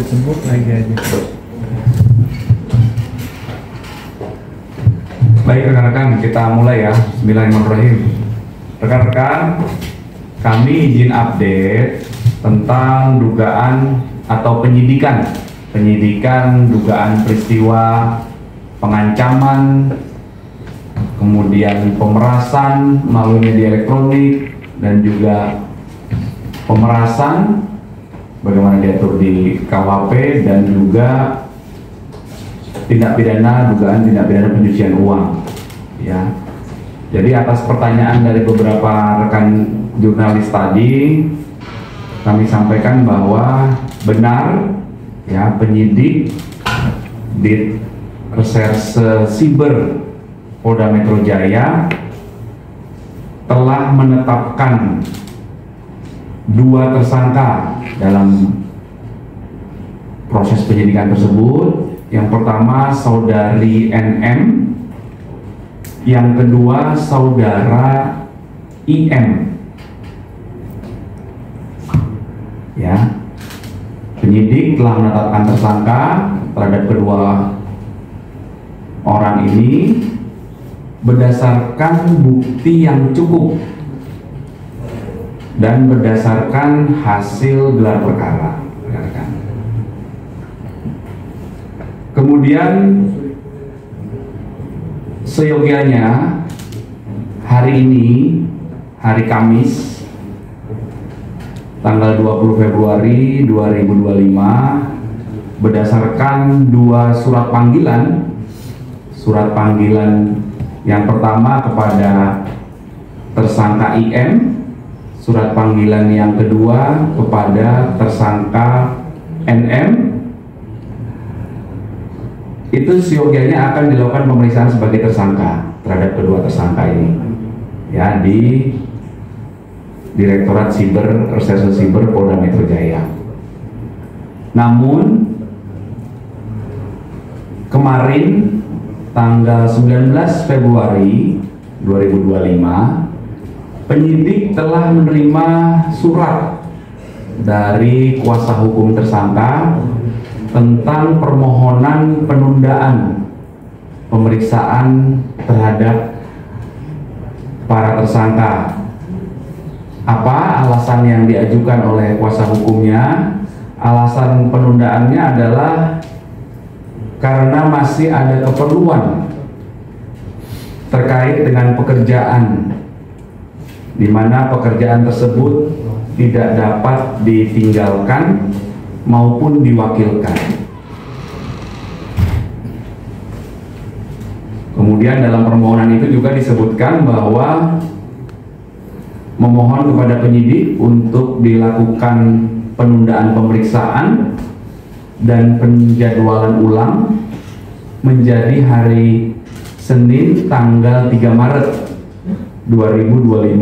Sebut lagi aja. Baik rekan-rekan, kita mulai ya. Bismillahirrahmanirrahim. Rekan-rekan, kami izin update tentang dugaan atau penyidikan dugaan peristiwa pengancaman, kemudian pemerasan melalui media elektronik, dan juga pemerasan bagaimana diatur di KUHP, dan juga dugaan tindak pidana pencucian uang ya. Jadi atas pertanyaan dari beberapa rekan jurnalis tadi, kami sampaikan bahwa benar ya, penyidik di Reserse Siber Polda Metro Jaya telah menetapkan 2 tersangka dalam proses penyidikan tersebut. Yang pertama saudari NM, yang kedua saudara IM. Ya, penyidik telah menetapkan tersangka terhadap kedua orang ini berdasarkan bukti yang cukup dan berdasarkan hasil gelar perkara. Kemudian seyogianya hari ini, hari Kamis, tanggal 20 Februari 2025, berdasarkan 2 surat panggilan. Surat panggilan yang pertama kepada tersangka IM, surat panggilan yang kedua kepada tersangka NM. Itu seyogianya akan dilakukan pemeriksaan sebagai tersangka terhadap kedua tersangka ini ya, di Direktorat Reserse Siber Polda Metro Jaya. Namun kemarin tanggal 19 Februari 2025, penyidik telah menerima surat dari kuasa hukum tersangka tentang permohonan penundaan pemeriksaan terhadap para tersangka. Apa alasan yang diajukan oleh kuasa hukumnya? Alasan penundaannya adalah karena masih ada keperluan terkait dengan pekerjaan, di mana pekerjaan tersebut tidak dapat ditinggalkan maupun diwakilkan. Kemudian dalam permohonan itu juga disebutkan bahwa memohon kepada penyidik untuk dilakukan penundaan pemeriksaan dan penjadwalan ulang menjadi hari Senin tanggal 3 Maret 2025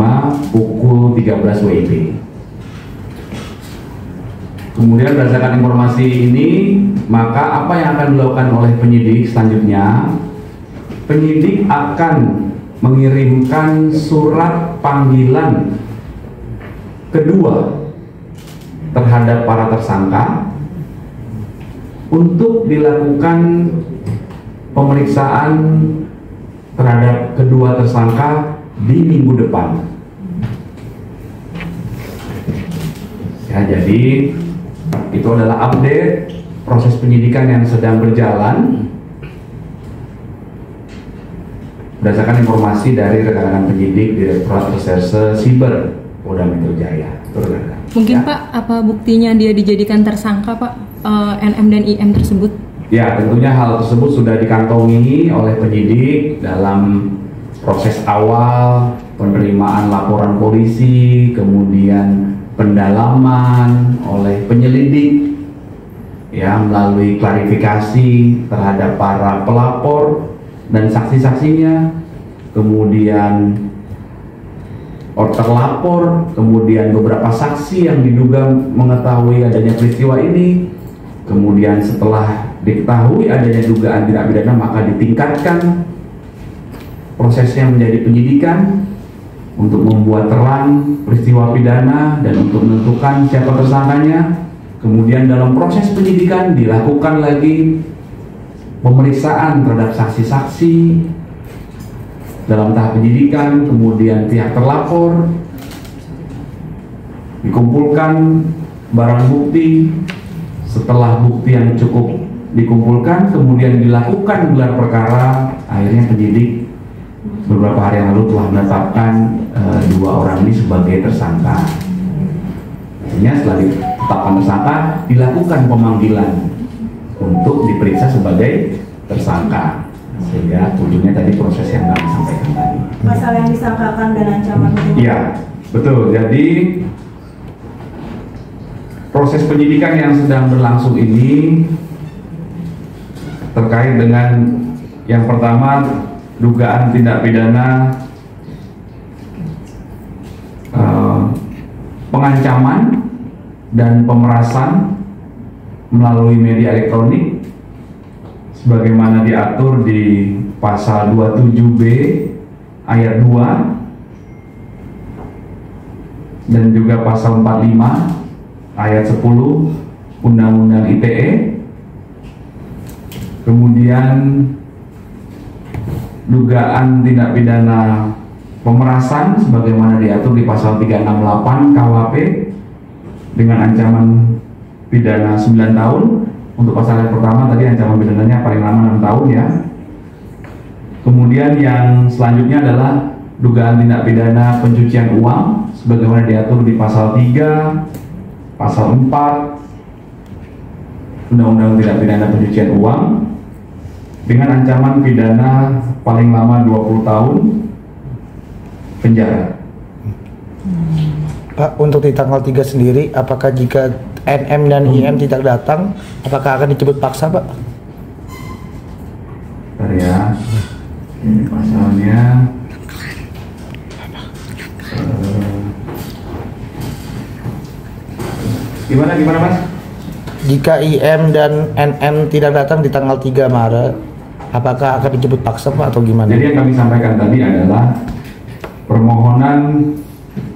pukul 13 WIB. Kemudian berdasarkan informasi ini, maka apa yang akan dilakukan oleh penyidik selanjutnya? Penyidik akan mengirimkan surat panggilan kedua terhadap para tersangka untuk dilakukan pemeriksaan terhadap kedua tersangka di minggu depan. Ya, jadi itu adalah update proses penyidikan yang sedang berjalan berdasarkan informasi dari rekan-rekan penyidik Direktorat Reserse Siber Polda Metro Jaya. Mungkin ya, Pak, apa buktinya dia dijadikan tersangka, Pak, NM dan IM tersebut? Ya, tentunya hal tersebut sudah dikantongi oleh penyidik dalam proses awal penerimaan laporan polisi, kemudian pendalaman oleh penyelidik ya, melalui klarifikasi terhadap para pelapor dan saksi-saksinya, kemudian terlapor, kemudian beberapa saksi yang diduga mengetahui adanya peristiwa ini. Kemudian setelah diketahui adanya dugaan tindak pidana, maka ditingkatkan prosesnya menjadi penyidikan untuk membuat terang peristiwa pidana dan untuk menentukan siapa tersangkanya. Kemudian dalam proses penyidikan dilakukan lagi pemeriksaan terhadap saksi-saksi dalam tahap penyidikan, kemudian pihak terlapor, dikumpulkan barang bukti. Setelah bukti yang cukup dikumpulkan, kemudian dilakukan gelar perkara. Akhirnya penyidik beberapa hari yang lalu telah menetapkan dua orang ini sebagai tersangka. Akhirnya setelah ditetapkan tersangka, dilakukan pemanggilan untuk diperiksa sebagai tersangka. Sehingga ujungnya tadi proses yang kami sampaikan tadi. Pasal yang disangkakan dan ancaman hukuman. Iya, betul. Jadi proses penyidikan yang sedang berlangsung ini terkait dengan yang pertama, dugaan tindak pidana pengancaman dan pemerasan melalui media elektronik sebagaimana diatur di pasal 27B ayat 2 dan juga pasal 45 ayat 10 Undang-Undang ITE. Kemudian dugaan tindak pidana pemerasan sebagaimana diatur di pasal 368 KUHP dengan ancaman pidana 9 tahun. Untuk pasal yang pertama tadi ancaman pidananya paling lama 6 tahun ya. Kemudian yang selanjutnya adalah dugaan tindak pidana pencucian uang sebagaimana diatur di pasal 3, pasal 4 Undang-Undang Tindak Pidana Pencucian Uang dengan ancaman pidana paling lama 20 tahun penjara. Pak, untuk di tanggal 3 sendiri, apakah jika NM dan IM tidak datang, apakah akan dijemput paksa, Pak? Bentar ya, ini pasalnya gimana Mas? Jika IM dan NM tidak datang di tanggal 3 Maret, apakah akan dijemput paksa, Pak, atau gimana? Jadi yang kami sampaikan tadi adalah permohonan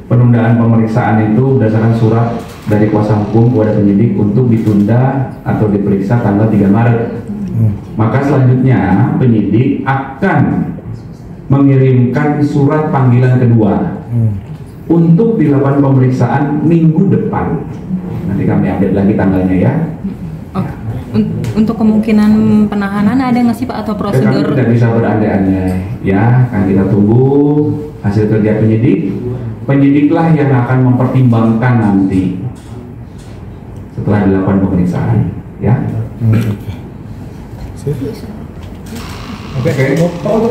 penundaan pemeriksaan itu berdasarkan surat dari kuasa hukum kepada penyidik untuk ditunda atau diperiksa tanggal 3 Maret. Maka selanjutnya penyidik akan mengirimkan surat panggilan kedua untuk dilakukan pemeriksaan minggu depan. Nanti kami update lagi tanggalnya ya. Oh, untuk kemungkinan penahanan ada nggak sih Pak atau prosedur? Kami tidak bisa berandai-andai ya, kan kita tunggu hasil kerja penyidik. Penyidiklah yang akan mempertimbangkan nanti setelah dilakukan pemeriksaan ya. Oke. Oke.